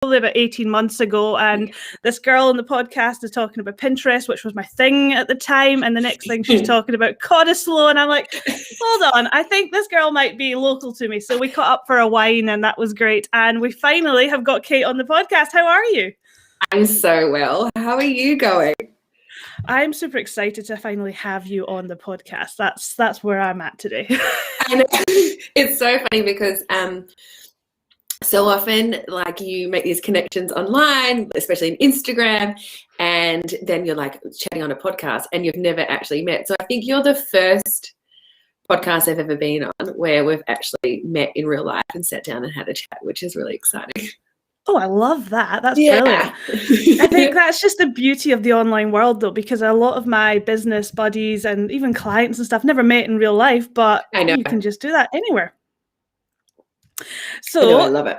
probably about 18 months ago, and this girl on the podcast is talking about Pinterest, which was my thing at the time, and the next thing she's talking about Codislow, and I'm like, hold on, I think this girl might be local to me. So we caught up for a wine, and that was great, and we finally have got Kate on the podcast. How are you? I'm so well. How are you going? I'm super excited to finally have you on the podcast. That's where I'm at today. I know. It's so funny because so often, like, you make these connections online, especially in Instagram, and then you're like chatting on a podcast and you've never actually met. So I think you're the first podcast I've ever been on where we've actually met in real life and sat down and had a chat, which is really exciting. Oh, I love that. That's brilliant. I think that's just the beauty of the online world, though, because a lot of my business buddies and even clients and stuff never met in real life, but you can just do that anywhere. So I love it.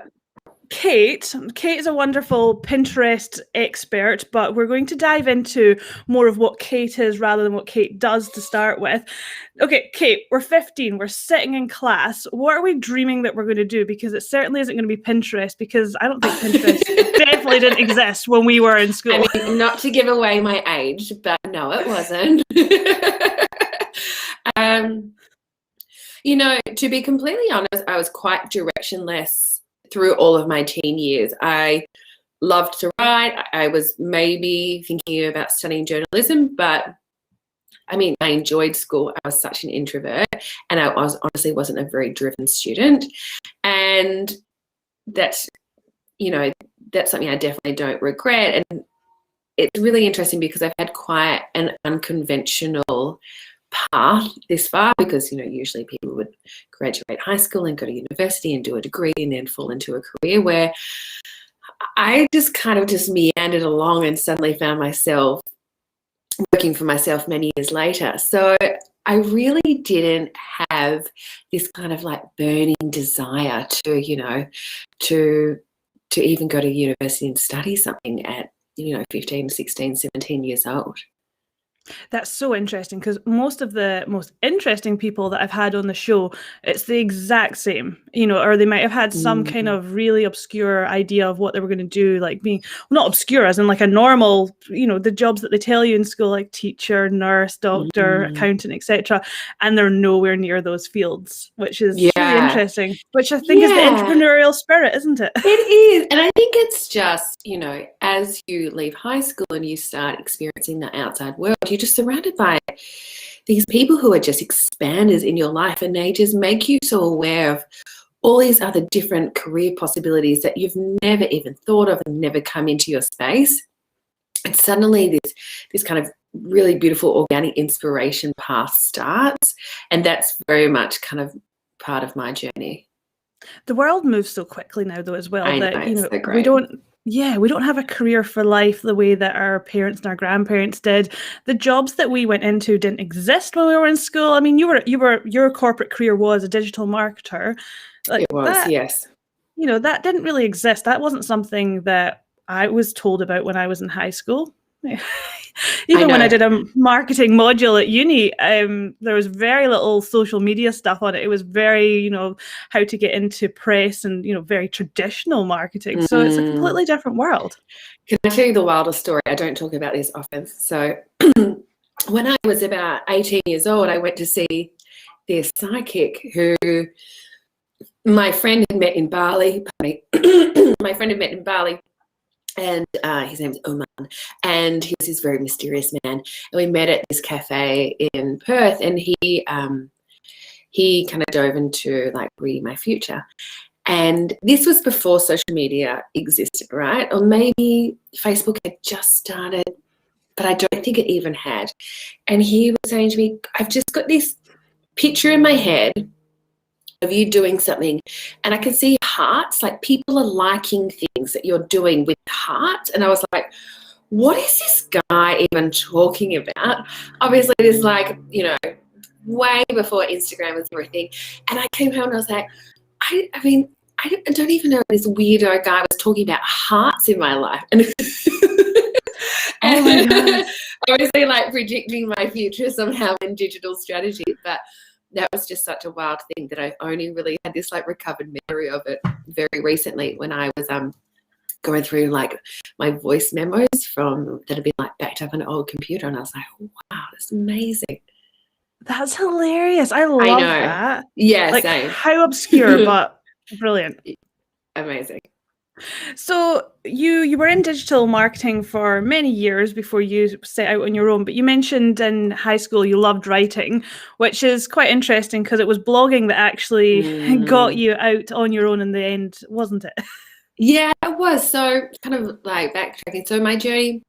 Kate is a wonderful Pinterest expert, but we're going to dive into more of what Kate is rather than what Kate does to start with. Okay, Kate, we're 15, we're sitting in class. What are we dreaming that we're going to do? Because it certainly isn't going to be Pinterest, because I don't think Pinterest definitely didn't exist when we were in school. I mean, not to give away my age, but no, it wasn't. You know, to be completely honest, I was quite directionless through all of my teen years. I loved to write. I was maybe thinking about studying journalism, but I mean, I enjoyed school. I was such an introvert, and I honestly wasn't a very driven student. And that's, you know, that's something I definitely don't regret. And it's really interesting because I've had quite an unconventional path this far, because, you know, usually people would graduate high school and go to university and do a degree and then fall into a career, where I just kind of just meandered along and suddenly found myself working for myself many years later. So I really didn't have this kind of like burning desire to, you know, to even go to university and study something at, you know, 15, 16, 17 years old. That's so interesting, because most of the most interesting people that I've had on the show, it's the exact same, you know, or they might have had some kind of really obscure idea of what they were going to do, like being, well, not obscure as in like a normal, you know, the jobs that they tell you in school, like teacher, nurse, doctor, accountant, etc. And they're nowhere near those fields, which is really interesting, which I think is the entrepreneurial spirit, isn't it? It is. And I think it's just, you know, as you leave high school and you start experiencing the outside world, you're just surrounded by these people who are just expanders in your life, and they just make you so aware of all these other different career possibilities that you've never even thought of and never come into your space. And suddenly this kind of really beautiful organic inspiration path starts, and that's very much kind of part of my journey. The world moves so quickly now, though, as well, that, you know, so we don't have a career for life the way that our parents and our grandparents did. The jobs that we went into didn't exist when we were in school. I mean, your corporate career was a digital marketer. Like, it was, yes. You know, that didn't really exist. That wasn't something that I was told about when I was in high school. Even when I did a marketing module at uni, there was very little social media stuff on it. It was very, you know, how to get into press and, you know, very traditional marketing. So it's a completely different world. Can I tell you the wildest story? I don't talk about this often. So when I was about 18 years old, I went to see this psychic who my friend had met in Bali. My friend had met in Bali. And his name's Oman, and he was this very mysterious man. And we met at this cafe in Perth, and he kind of dove into like reading my future. And this was before social media existed, right? Or maybe Facebook had just started, but I don't think it even had. And he was saying to me, I've just got this picture in my head of you doing something, and I can see hearts, like people are liking things that you're doing with hearts. And I was like, what is this guy even talking about? Obviously it is like, you know, way before Instagram was everything. And I came home and I was like, I mean, I don't even know this weirdo guy was talking about hearts in my life. And oh my God. Obviously like predicting my future somehow in digital strategy, but that was just such a wild thing that I only really had this like recovered memory of it very recently when I was going through like my voice memos that had been like backed up on an old computer, and I was like, wow, that's amazing. That's hilarious. I love that. Yeah, like same. how obscure, but brilliant. Amazing. So you were in digital marketing for many years before you set out on your own, but you mentioned in high school you loved writing, which is quite interesting because it was blogging that actually got you out on your own in the end, wasn't it? Yeah, it was. So kind of like backtracking. So my journey,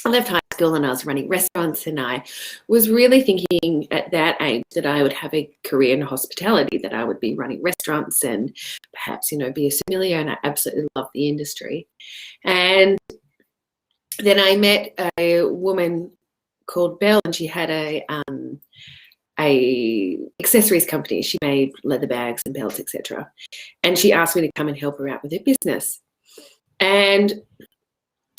I left high school and I was running restaurants, and I was really thinking at that age that I would have a career in hospitality, that I would be running restaurants and perhaps, be a sommelier, and I absolutely love the industry. And then I met a woman called Belle, and she had a accessories company. She made leather bags and belts, etc. And she asked me to come and help her out with her business. And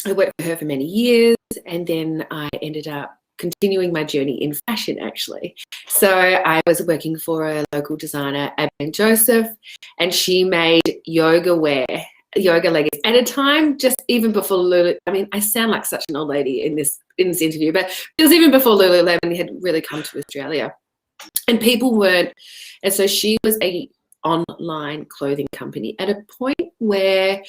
I worked for her for many years, and then I ended up continuing my journey in fashion, actually. So I was working for a local designer, Abby Joseph, and she made yoga wear, yoga leggings at a time just even before Lulu. I mean, I sound like such an old lady in this interview, but it was even before Lululemon had really come to Australia, and people weren't. And so she was a online clothing company at a point where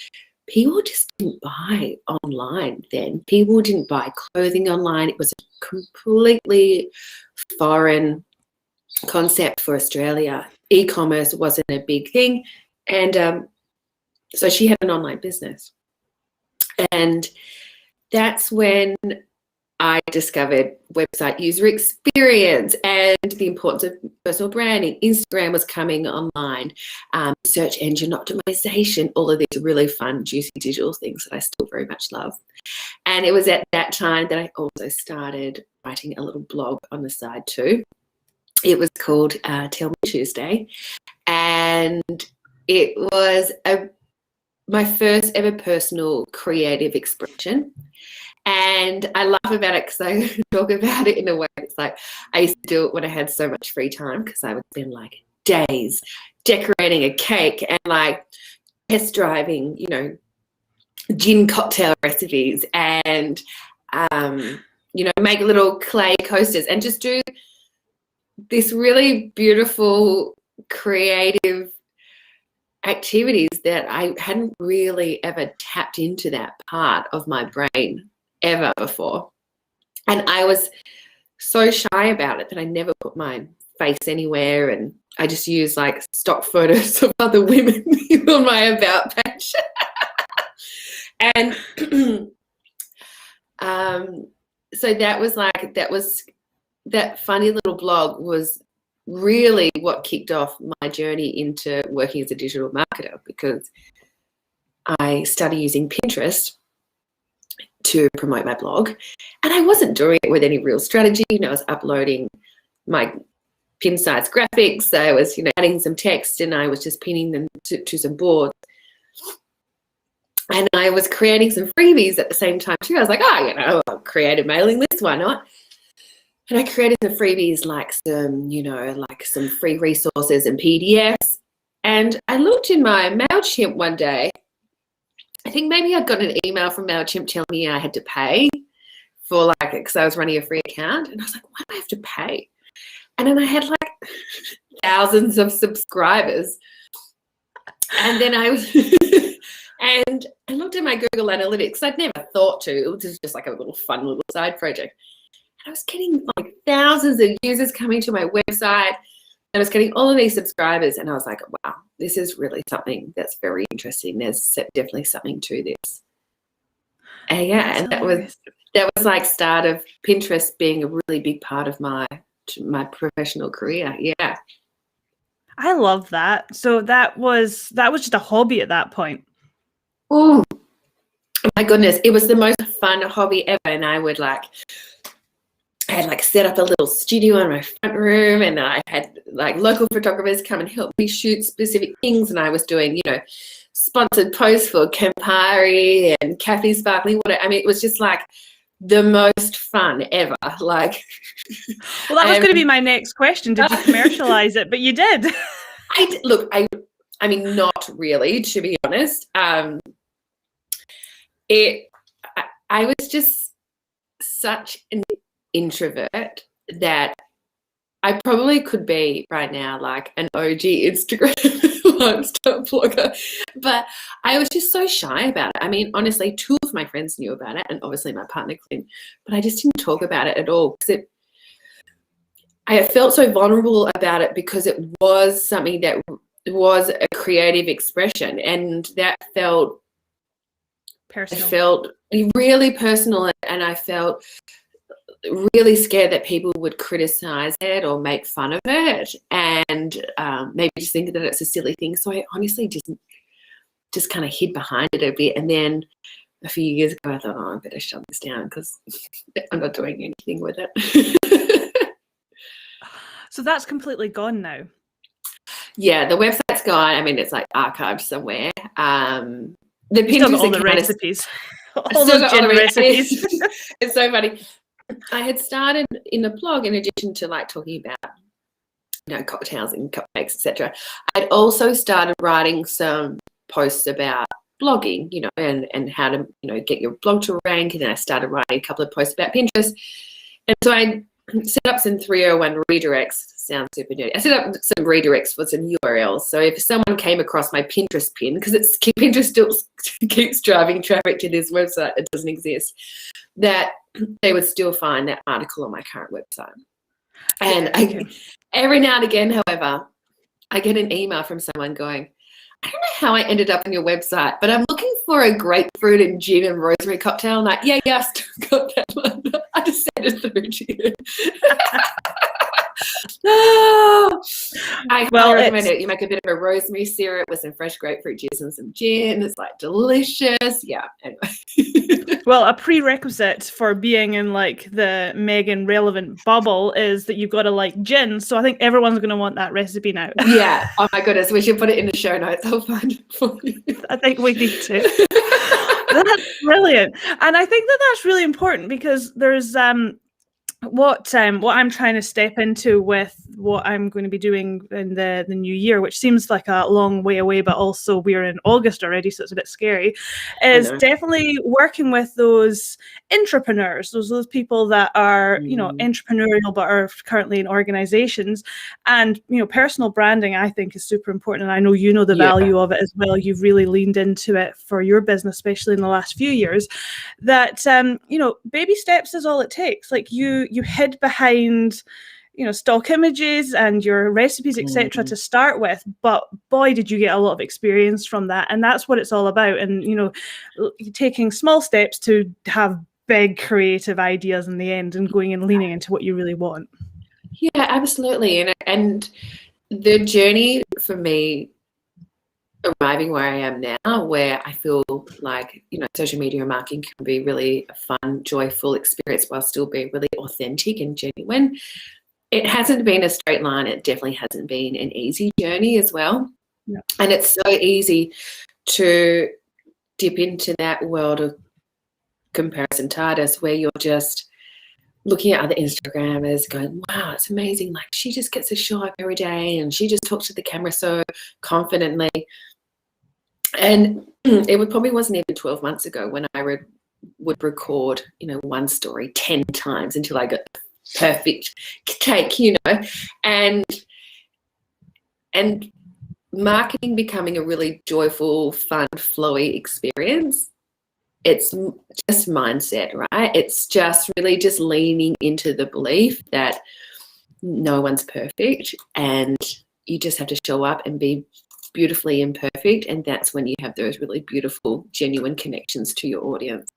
people just didn't buy online then. People didn't buy clothing online. It was a completely foreign concept for Australia. E-commerce wasn't a big thing. And so she had an online business. And that's when I discovered website user experience and the importance of personal branding. Instagram was coming online, search engine optimization, all of these really fun, juicy digital things that I still very much love. And it was at that time that I also started writing a little blog on the side too. It was called Tell Me Tuesday. And it was my first ever personal creative expression. And I laugh about it because I talk about it in a way that's like I used to do it when I had so much free time, because I would spend like days decorating a cake and like test driving, gin cocktail recipes, and make little clay coasters and just do this really beautiful creative activities that I hadn't really ever tapped into that part of my brain ever before. And I was so shy about it that I never put my face anywhere, and I just used like stock photos of other women on my about page. And so that funny little blog was really what kicked off my journey into working as a digital marketer, because I started using Pinterest to promote my blog, and I wasn't doing it with any real strategy. I was uploading my pin size graphics, I was adding some text, and I was just pinning them to some boards, and I was creating some freebies at the same time too. I was like, I'll create a mailing list, why not? And I created some freebies, like some free resources and PDFs. And I looked in my MailChimp one day. I think maybe I got an email from MailChimp telling me I had to pay for because I was running a free account. And I was like, why do I have to pay? And then I had like thousands of subscribers. And then I was, and I looked at my Google Analytics. I'd never thought to. It was just like a little fun little side project. And I was getting like thousands of users coming to my website. I was getting all of these subscribers, and I was like, wow, this is really something that's very interesting. There's definitely something to this. And yeah, and that was like start of Pinterest being a really big part of my professional career. Yeah. I love that. So that was just a hobby at that point. Oh my goodness. It was the most fun hobby ever. And I had set up a little studio in my front room, and I had like local photographers come and help me shoot specific things. And I was doing, sponsored posts for Campari and Kathy Sparkling Water. I mean, it was just like the most fun ever. Like, well, that was going to be my next question. Did you commercialize it? But you did. I mean, not really, to be honest. I was just such an introvert that I probably could be right now like an OG Instagram lifestyle blogger, but I was just so shy about it. I mean, honestly, 2 of my friends knew about it, and obviously my partner Clint, but I just didn't talk about it at all because I felt so vulnerable about it because it was something that was a creative expression, and that felt personal. It felt really personal, and I felt really scared that people would criticize it or make fun of it, and maybe just think that it's a silly thing. So I honestly just kind of hid behind it a bit. And then a few years ago, I thought, oh, I better shut this down because I'm not doing anything with it. So that's completely gone now. Yeah, the website's gone. I mean, it's like archived somewhere. The Pinterest Pinterest all the recipes. All still those got all gin the recipes. It's so funny. I had started in the blog, in addition to like talking about, you know, cocktails and cupcakes, etc. I'd also started writing some posts about blogging, you know, and how to, you know, get your blog to rank. And then I started writing a couple of posts about Pinterest. And so I set up some 301 redirects. Sounds super dirty. I set up some redirects for some URLs. So if someone came across my Pinterest pin, because Pinterest still keeps driving traffic to this website, it doesn't exist, that they would still find that article on my current website. And every now and again, however, I get an email from someone going, I don't know how I ended up on your website, but I'm looking for a grapefruit and gin and rosemary cocktail. I'm like, yeah, I still got that one. I just sent it through to you. I highly recommend it. You make a bit of a rosemary syrup with some fresh grapefruit juice and some gin. It's like delicious. Yeah. Anyway. Well, a prerequisite for being in like the Megan relevant bubble is that you've got to like gin. So I think everyone's going to want that recipe now. Yeah. Oh my goodness. We should put it in the show notes. I'll find it for you. I think we need to. That's brilliant. And I think that that's really important because there's what I'm trying to step into with what I'm going to be doing in the new year, which seems like a long way away, but also we're in August already, so it's a bit scary, is definitely working with those entrepreneurs, those people that are, you know, entrepreneurial but are currently in organizations. And, you know, personal branding, I think, is super important. And I know you know the value of it as well. You've really leaned into it for your business, especially in the last few years, that, you know, baby steps is all it takes. Like you hid behind, you know, stock images and your recipes, etc. to start with, but boy, did you get a lot of experience from that. And that's what it's all about. And, you know, taking small steps to have big creative ideas in the end and going and leaning into what you really want. Yeah, absolutely. And the journey for me arriving where I am now, where I feel like, you know, social media marketing can be really a fun, joyful experience while still being really authentic and genuine. It hasn't been a straight line. It definitely hasn't been an easy journey as well. Yeah. And it's so easy to dip into that world of comparisonitis where you're just looking at other Instagrammers going, wow, it's amazing. Like she just gets to show up every day and she just talks to the camera so confidently. And it probably wasn't even 12 months ago when I would record, you know, one story 10 times until I got perfect take, you know, and marketing becoming a really joyful, fun, flowy experience. It's just mindset, right? It's just really just leaning into the belief that no one's perfect and you just have to show up and be beautifully imperfect, and that's when you have those really beautiful, genuine connections to your audience.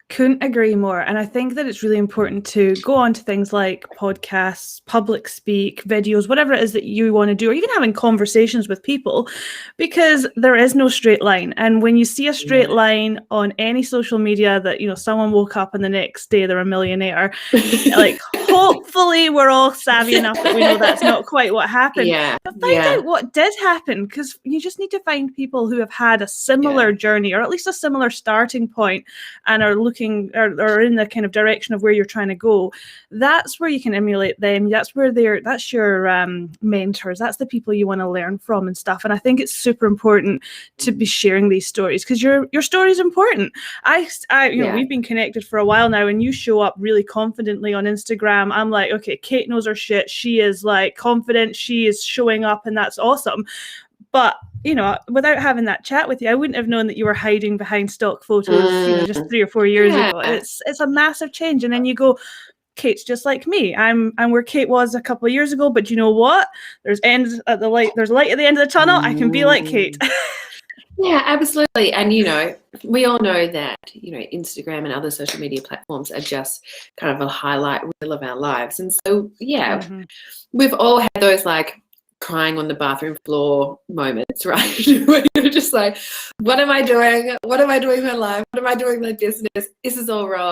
Couldn't agree more. And I think that it's really important to go on to things like podcasts, public speak, videos, whatever it is that you want to do, or even having conversations with people, because there is no straight line. And when you see a straight line on any social media that, you know, someone woke up and the next day they're a millionaire, like, hopefully we're all savvy enough that we know that's not quite what happened. Yeah. But find out what did happen, because you just need to find people who have had a similar journey, or at least a similar starting point, and are looking or in the kind of direction of where you're trying to go. That's where you can emulate them. That's where that's your mentors. That's the people you want to learn from and stuff. And I think it's super important to be sharing these stories, because your story is important. We've been connected for a while now, and you show up really confidently on Instagram. I'm like, okay, Kate knows her shit. She is like confident. She is showing up, and that's awesome. But, you know, without having that chat with you, I wouldn't have known that you were hiding behind stock photos, you know, just 3 or 4 years ago. It's a massive change. And then you go, Kate's just like me. I'm where Kate was a couple of years ago, but you know what? There's light at the end of the tunnel. I can be like Kate. Yeah, absolutely. And, you know, we all know that, you know, Instagram and other social media platforms are just kind of a highlight reel of our lives. And so, we've all had those like crying on the bathroom floor moments, right? Where you're just like, what am I doing? What am I doing with my life? What am I doing with my business? This is all wrong.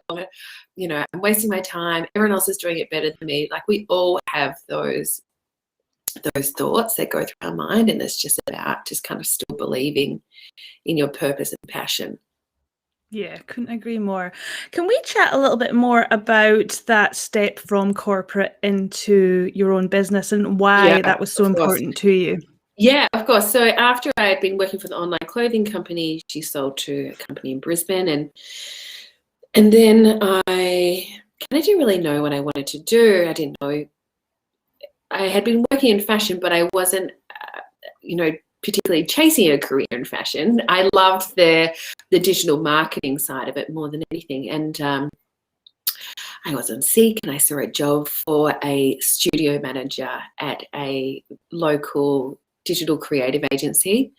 You know, I'm wasting my time. Everyone else is doing it better than me. Like, we all have those thoughts that go through our mind, and it's just about just kind of still believing in your purpose and passion. Yeah, couldn't agree more. Can we chat a little bit more about that step from corporate into your own business and why that was so important to you? Yeah, of course. So after I had been working for the online clothing company, she sold to a company in Brisbane, and then I kind of didn't really know what I wanted to do. I didn't know. I had been working in fashion, but I wasn't, particularly chasing a career in fashion. I loved the digital marketing side of it more than anything. And I was on Seek, and I saw a job for a studio manager at a local digital creative agency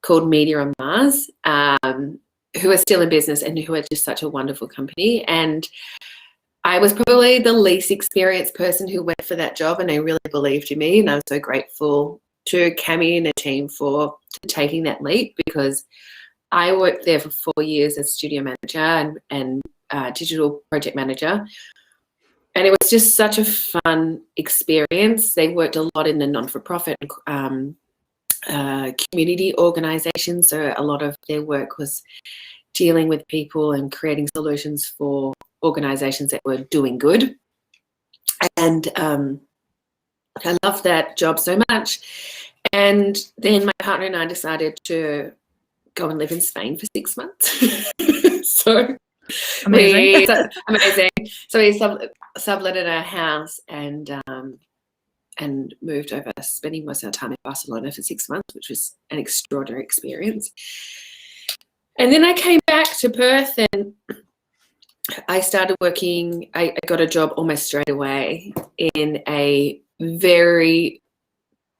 called Media on Mars, who are still in business and who are just such a wonderful company. And I was probably the least experienced person who went for that job, and they really believed in me, and I was so grateful to Cami and the team for taking that leap, because I worked there for 4 years as studio manager and digital project manager, and it was just such a fun experience. They worked a lot in the non-for-profit community organisations, so a lot of their work was dealing with people and creating solutions for organisations that were doing good. And I loved that job so much. And then my partner and I decided to go and live in Spain for 6 months. So amazing. So we subletted our house and moved over, spending most of our time in Barcelona for 6 months, which was an extraordinary experience. And then I came back to Perth, and I started working. I got a job almost straight away in a very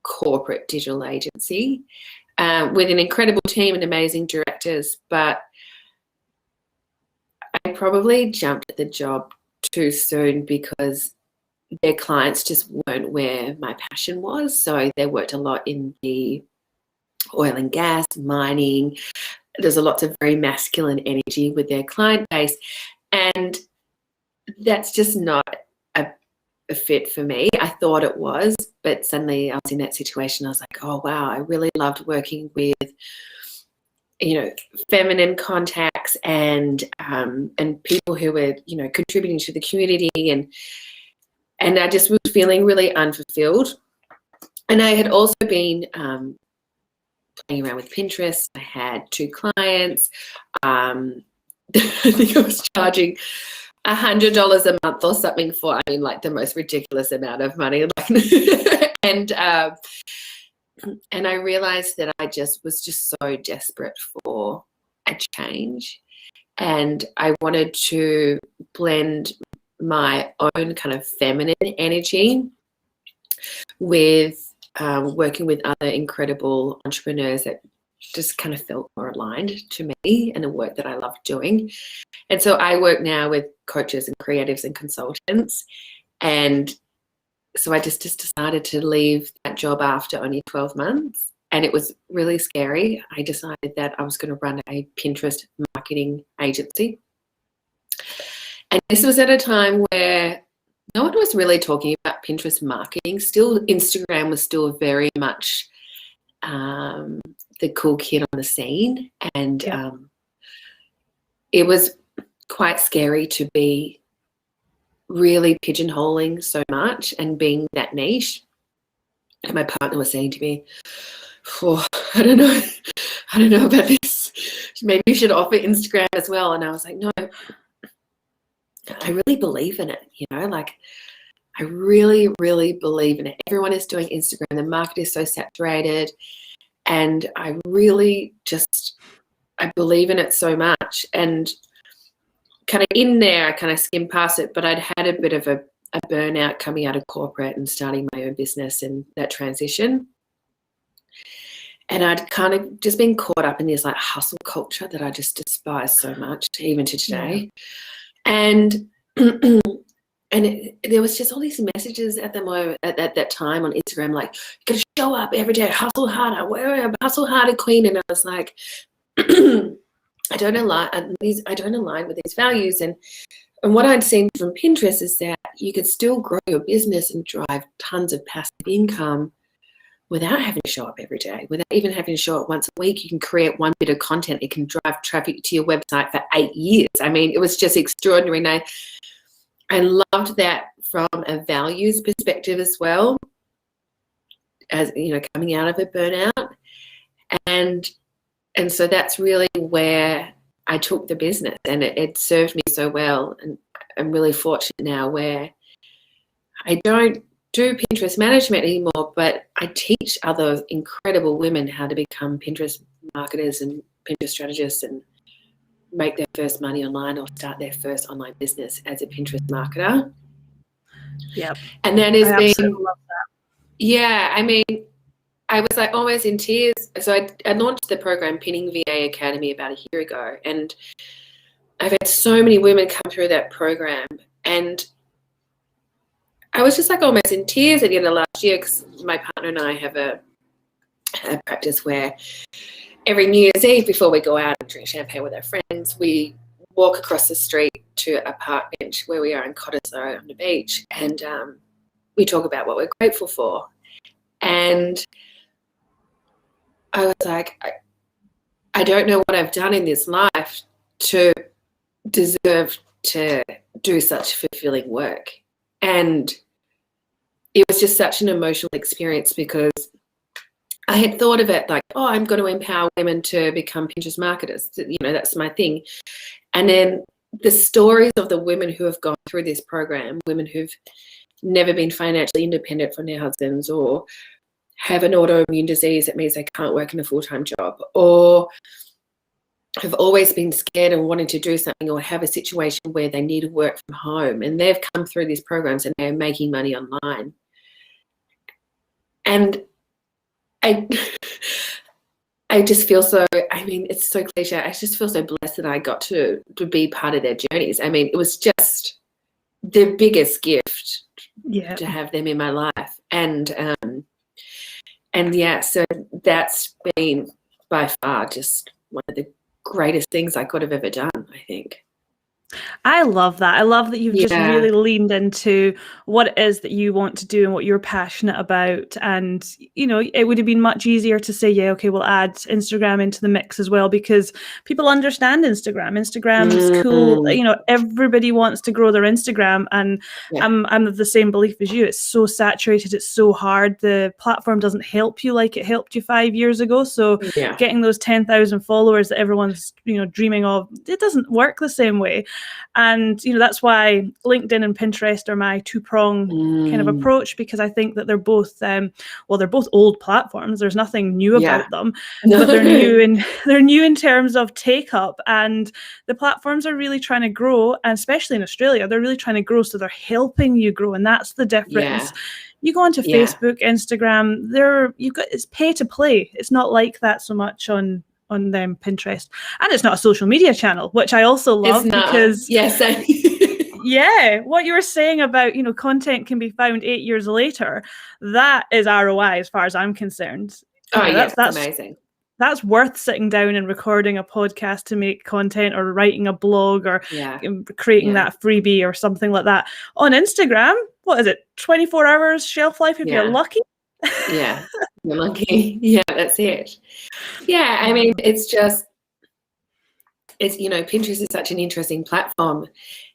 corporate digital agency with an incredible team and amazing directors. But I probably jumped at the job too soon, because their clients just weren't where my passion was. So they worked a lot in the oil and gas, mining. There's a lot of very masculine energy with their client base. And that's just not a fit for me. I thought it was, but suddenly I was in that situation. I was like, oh, wow, I really loved working with, feminine contacts and people who were, contributing to the community. And I just was feeling really unfulfilled. And I had also been playing around with Pinterest. I had 2 clients. I think I was charging $100 a month or something for, like the most ridiculous amount of money. And I realized that I was just so desperate for a change. And I wanted to blend my own kind of feminine energy with working with other incredible entrepreneurs that just kind of felt more aligned to me and the work that I love doing. And so I work now with coaches and creatives and consultants. And so I just decided to leave that job after only 12 months. And it was really scary. I decided that I was going to run a Pinterest marketing agency. And this was at a time where no one was really talking about Pinterest marketing. Still, Instagram was still very much the cool kid on the scene, and Yeah. it was quite scary to be really pigeonholing so much and being that niche. And my partner was saying to me, oh, I don't know about this. Maybe you should offer Instagram as well. And I was like, no, I really believe in it, like I really, really believe in it. Everyone is doing Instagram. The market is so saturated. And I really I believe in it so much. And kind of in there, I kind of skimmed past it, but I'd had a bit of a burnout coming out of corporate and starting my own business and that transition. And I'd kind of just been caught up in this like hustle culture that I just despise so much, even to today. Yeah. And there was just all these messages at the moment at that time on Instagram, like, you gotta show up every day, hustle harder, we're a hustle harder queen. And I was like, I don't align with these values. And what I'd seen from Pinterest is that you could still grow your business and drive tons of passive income without having to show up every day, without even having to show up once a week. You can create one bit of content. It can drive traffic to your website for 8 years. I mean, it was just extraordinary. And I loved that from a values perspective as well, as, coming out of a burnout. And so that's really where I took the business, and it served me so well. And I'm really fortunate now where I don't do Pinterest management anymore, but I teach other incredible women how to become Pinterest marketers and Pinterest strategists and make their first money online or start their first online business as a Pinterest marketer. Yeah. And that has been, love that. Yeah, I mean, I was like almost in tears. So I launched the program Pinning VA Academy about a year ago, and I've had so many women come through that program, and I was just like almost in tears at the end of last year, because my partner and I have a practice where every New Year's Eve before we go out and drink champagne with our friends, we walk across the street to a park bench where we are in Cottesloe on the beach, and we talk about what we're grateful for. And I was like, I don't know what I've done in this life to deserve to do such fulfilling work. And it was just such an emotional experience, because I had thought of it like, oh, I'm going to empower women to become Pinterest marketers. That's my thing. And then the stories of the women who have gone through this program, women who've never been financially independent from their husbands, or have an autoimmune disease that means they can't work in a full-time job, or have always been scared and wanting to do something, or have a situation where they need to work from home, and they've come through these programs and they're making money online. And I just feel so, it's so cliche. I just feel so blessed that I got to be part of their journeys. I mean, it was just the biggest gift to have them in my life. And yeah, so that's been by far just one of the greatest things I could have ever done, I think. I love that. I love that you've just really leaned into what it is that you want to do and what you're passionate about. And, it would have been much easier to say, yeah, okay, we'll add Instagram into the mix as well, because people understand Instagram. Instagram is cool. Everybody wants to grow their Instagram. And I'm of the same belief as you. It's so saturated. It's so hard. The platform doesn't help you like it helped you 5 years ago. So getting those 10,000 followers that everyone's, dreaming of, it doesn't work the same way. And, that's why LinkedIn and Pinterest are my two-prong kind of approach, because I think that they're both, they're both old platforms. There's nothing new about them, but they're new in terms of take-up. And the platforms are really trying to grow, and especially in Australia, they're really trying to grow. So they're helping you grow. And that's the difference. You go onto Facebook, Instagram, it's pay to play. It's not like that so much on them Pinterest, and it's not a social media channel, which I also love, because what you were saying about content can be found 8 years later, that is ROI as far as I'm concerned. That's amazing. that's worth sitting down and recording a podcast to make content, or writing a blog, or creating that freebie or something like that. On Instagram, what is it? 24 hours shelf life if you're lucky. Yeah, you're lucky. Yeah, that's it. Yeah, I mean, it's Pinterest is such an interesting platform.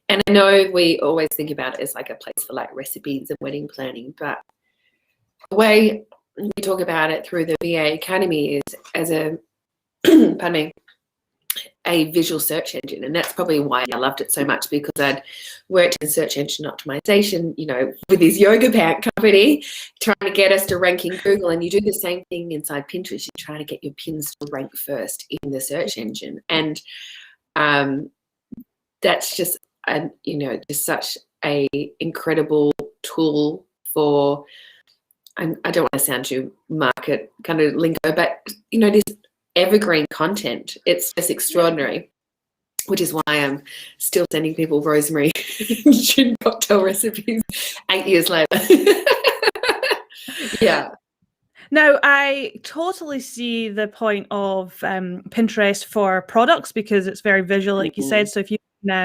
And I know we always think about it as like a place for like recipes and wedding planning, but the way we talk about it through the VA Academy is as a, pardon me, a visual search engine. And that's probably why I loved it so much, because I'd worked in search engine optimization, with this yoga pant company, trying to get us to rank in Google. And you do the same thing inside Pinterest. You try to get your pins to rank first in the search engine. And that's just, just such a incredible tool for, I don't want to sound too market kind of lingo, but, this evergreen content. It's just extraordinary, which is why I'm still sending people rosemary gin cocktail recipes 8 years later. Yeah. Now, I totally see the point of Pinterest for products, because it's very visual, like you said. So if you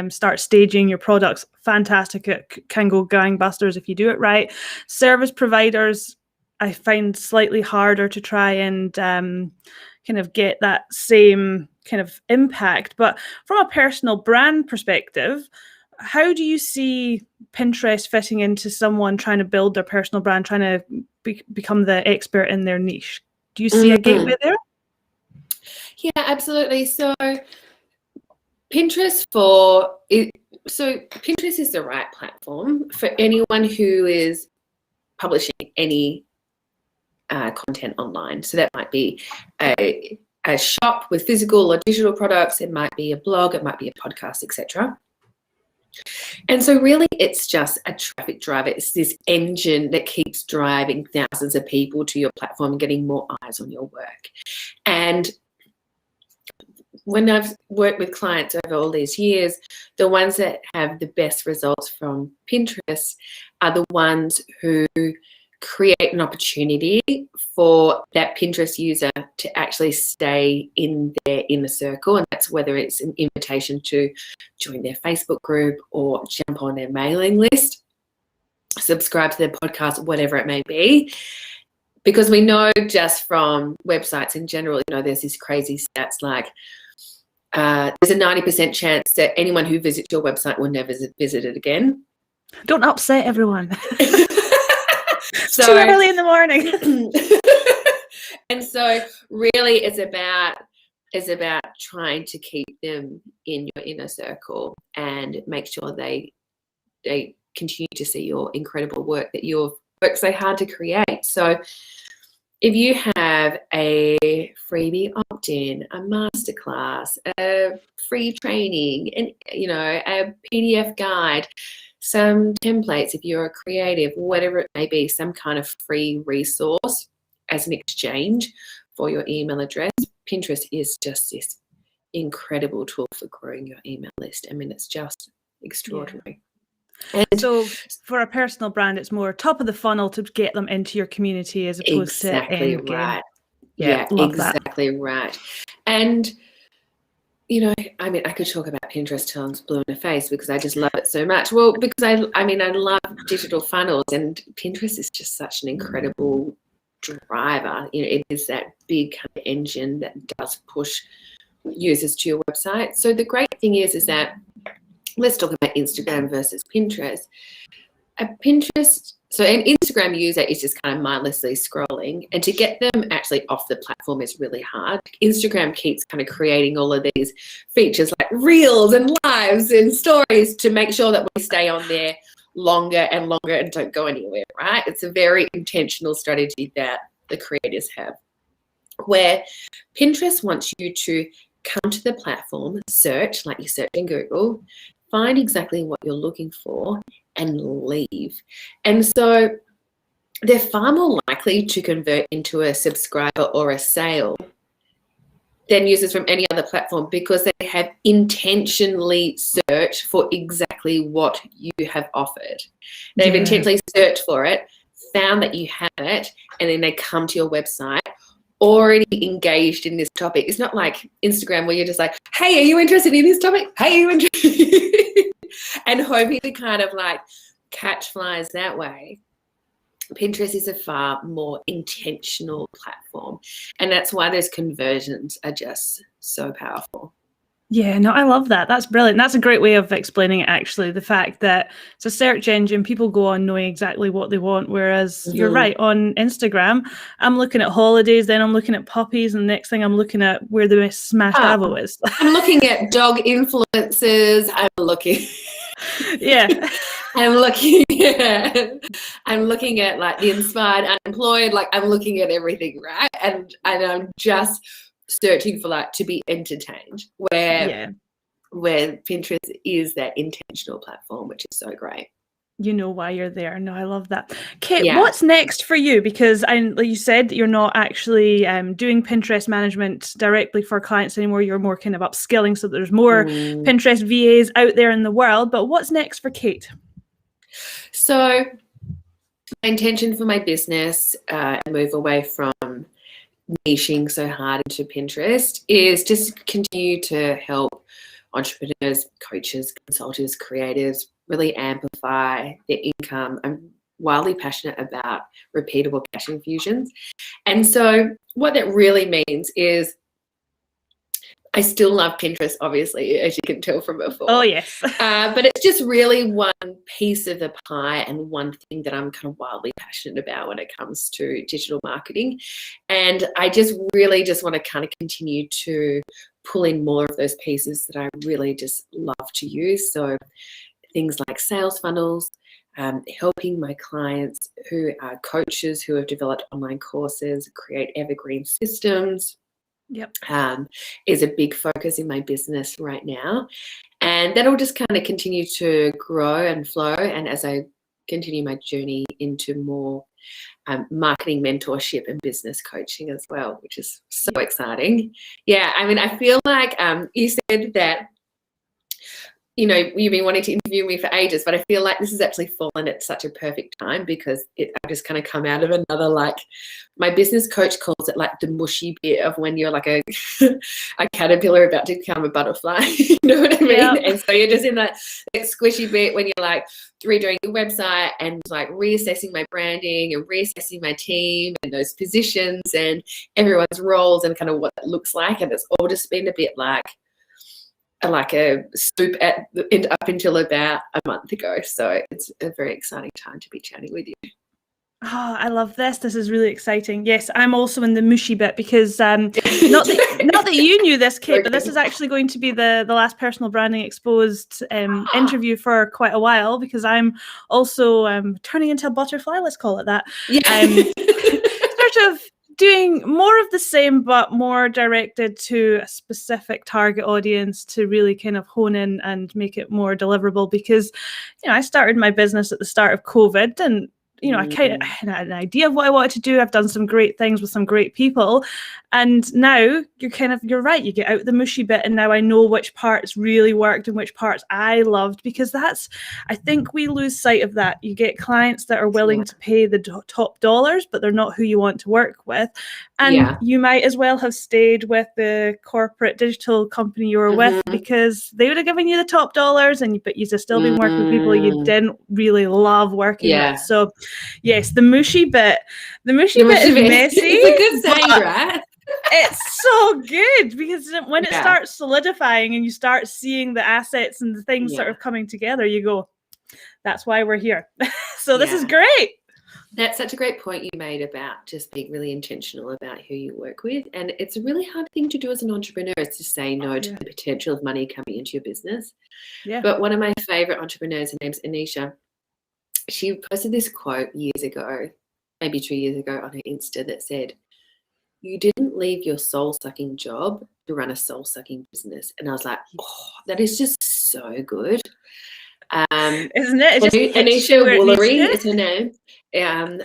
start staging your products, fantastic. It can go gangbusters if you do it right. Service providers, I find slightly harder to try and kind of get that same kind of impact. But from a personal brand perspective, how do you see Pinterest fitting into someone trying to build their personal brand, trying to become the expert in their niche? Do you see a gateway there? Yeah, absolutely. So Pinterest is the right platform for anyone who is publishing any content online. So that might be a shop with physical or digital products. It might be a blog. It might be a podcast, etc. And so really it's just a traffic driver. It's this engine that keeps driving thousands of people to your platform and getting more eyes on your work. And when I've worked with clients over all these years, the ones that have the best results from Pinterest are the ones who create an opportunity for that Pinterest user to actually stay in their inner circle. And that's whether it's an invitation to join their Facebook group or jump on their mailing list, subscribe to their podcast, whatever it may be. Because we know just from websites in general, there's these crazy stats like there's a 90% chance that anyone who visits your website will never visit it again. Don't upset everyone. It's too early in the morning. And so really it's about trying to keep them in your inner circle and make sure they continue to see your incredible work that you've worked so hard to create. So if you have a freebie opt-in, a masterclass, a free training, and a PDF guide, some templates, if you're a creative, whatever it may be, some kind of free resource as an exchange for your email address, Pinterest is just this incredible tool for growing your email list. I mean, it's just extraordinary. Yeah. And so for a personal brand, it's more top of the funnel to get them into your community as opposed to end game. Right. Yeah, exactly that. Right. And I mean, I could talk about Pinterest till I'm blue in the face because I just love it so much. Well, because I love digital funnels, and Pinterest is just such an incredible driver. It is that big kind of engine that does push users to your website. So the great thing is that let's talk about Instagram versus Pinterest. So an Instagram user is just kind of mindlessly scrolling, and to get them actually off the platform is really hard. Instagram keeps kind of creating all of these features like reels and lives and stories to make sure that we stay on there longer and longer and don't go anywhere, right? It's a very intentional strategy that the creators have, where Pinterest wants you to come to the platform, search, like you search in Google, find exactly what you're looking for, and leave. And so they're far more likely to convert into a subscriber or a sale than users from any other platform, because they have intentionally searched for exactly what you have offered. They've intentionally searched for it, found that you have it, and then they come to your website, already engaged in this topic. It's not like Instagram where you're just like, hey, are you interested in this topic? Hey, are you interested? And hoping to kind of like catch flies that way. Pinterest is a far more intentional platform, and that's why those conversions are just so powerful. Yeah, no, I love that. That's brilliant. That's a great way of explaining it, actually. The fact that it's a search engine, people go on knowing exactly what they want. Whereas you're right, on Instagram, I'm looking at holidays, then I'm looking at puppies, and the next thing I'm looking at where the most smashed avo is. I'm looking at dog influencers. I'm looking. Yeah. I'm looking at like the inspired unemployed. Like I'm looking at everything, right? And I'm just searching for like to be entertained, where Pinterest is that intentional platform, which is so great. You know why you're there. No, I love that. Kate, what's next for you? Because like you said, you're not actually doing Pinterest management directly for clients anymore. You're more kind of upskilling so that there's more Pinterest VAs out there in the world. But what's next for Kate? So my intention for my business, move away from niching so hard into Pinterest, is just continue to help entrepreneurs, coaches, consultants, creatives really amplify their income. I'm wildly passionate about repeatable cash infusions. And so what that really means is I still love Pinterest, obviously, as you can tell from before. Oh, yes. But it's just really one piece of the pie and one thing that I'm kind of wildly passionate about when it comes to digital marketing. And I just really just want to kind of continue to pull in more of those pieces that I really just love to use. So things like sales funnels, helping my clients who are coaches who have developed online courses, create evergreen systems. Is a big focus in my business right now, and that'll just kind of continue to grow and flow. And as I continue my journey into more marketing mentorship and business coaching as well, which is so exciting. Yeah, I mean, I feel like you said that, you know, you've been wanting to interview me for ages, but I feel like this has actually fallen at such a perfect time because I've just kind of come out of another, like, my business coach calls it like the mushy bit of when you're like a caterpillar about to become a butterfly. You know what I mean? Yep. And so you're just in that squishy bit when you're like redoing your website and like reassessing my branding and reassessing my team and those positions and everyone's roles and kind of what it looks like. And it's all just been a bit like a soup up until about a month ago. So it's a very exciting time to be chatting with you. Oh, I love this. This is really exciting. Yes, I'm also in the mushy bit because not that you knew this, Kate, but this is actually going to be the last Personal Branding Exposed interview for quite a while because I'm also turning into a butterfly, let's call it that. Sort of doing more of the same, but more directed to a specific target audience to really kind of hone in and make it more deliverable because, you know, I started my business at the start of COVID and, you know, I kind of had an idea of what I wanted to do. I've done some great things with some great people. And now you're right. You get out the mushy bit and now I know which parts really worked and which parts I loved because I think we lose sight of that. You get clients that are willing to pay the top dollars, but they're not who you want to work with. And you might as well have stayed with the corporate digital company you were with because they would have given you the top dollars but you'd have still been working with people you didn't really love working with. So yes, the mushy bit is messy. It's a good saying, right? It's so good because when it starts solidifying and you start seeing the assets and the things that are coming together, you go, that's why we're here. So this is great. That's such a great point you made about just being really intentional about who you work with. And it's a really hard thing to do as an entrepreneur is to say no to the potential of money coming into your business. Yeah. But one of my favorite entrepreneurs, her name's Anisha, she posted this quote years ago, maybe 2 years ago on her Insta that said, "You didn't leave your soul-sucking job to run a soul-sucking business." And I was like, oh, that is just so good. Isn't it? Anisha Woolery is her name. And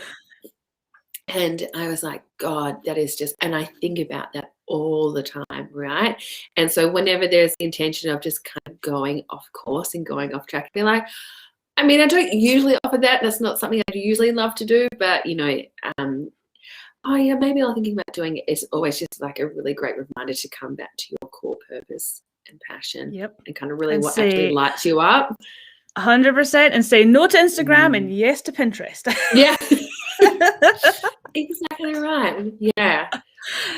I was like, God, that is just, and I think about that all the time, right? And so whenever there's the intention of just kind of going off course and going off track, be like, I mean, I don't usually offer that. That's not something I usually love to do, but, you know, oh yeah, maybe I'm thinking about doing it, it's always just like a really great reminder to come back to your core purpose and passion, and kind of really and what actually lights you up. 100%, and say no to Instagram and yes to Pinterest. Yeah. Exactly right. Yeah.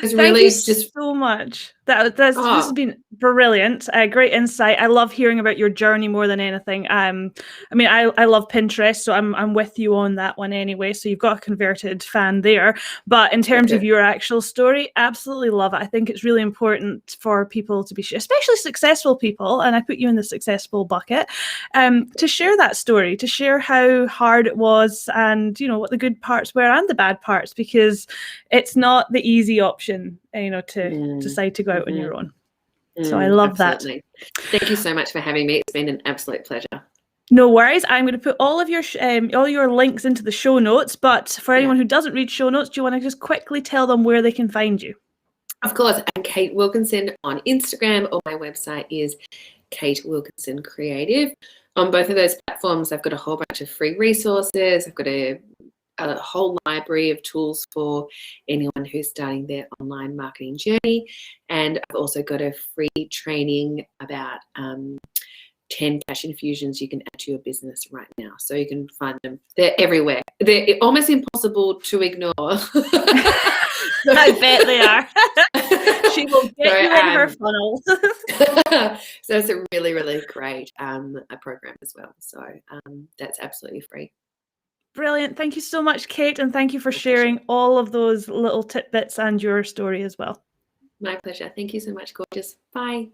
It's Thank really you just so much. This has been brilliant. Great insight. I love hearing about your journey more than anything. I mean, I love Pinterest, so I'm with you on that one anyway. So you've got a converted fan there. But in terms of your actual story, absolutely love it. I think it's really important for people to be, especially successful people, and I put you in the successful bucket, to share that story, to share how hard it was, and what the good parts were and the bad parts, because it's not the easy option, to decide to go out on your own. So I love that. Thank you so much for having me. It's been an absolute pleasure. No worries. I'm going to put all your links into the show notes. But for anyone who doesn't read show notes, do you want to just quickly tell them where they can find you? Of course, I'm Kate Wilkinson on Instagram, or my website is Kate Wilkinson Creative. On both of those platforms, I've got a whole bunch of free resources. I've got a whole library of tools for anyone who's starting their online marketing journey. And I've also got a free training about 10 cash infusions you can add to your business right now. So you can find them. They're everywhere. They're almost impossible to ignore. I bet they are. She will get you in her funnel. So it's a really, really great a program as well. So that's absolutely free. Brilliant. Thank you so much, Kate. And thank you for sharing all of those little tidbits and your story as well. My pleasure. Thank you so much, gorgeous. Bye.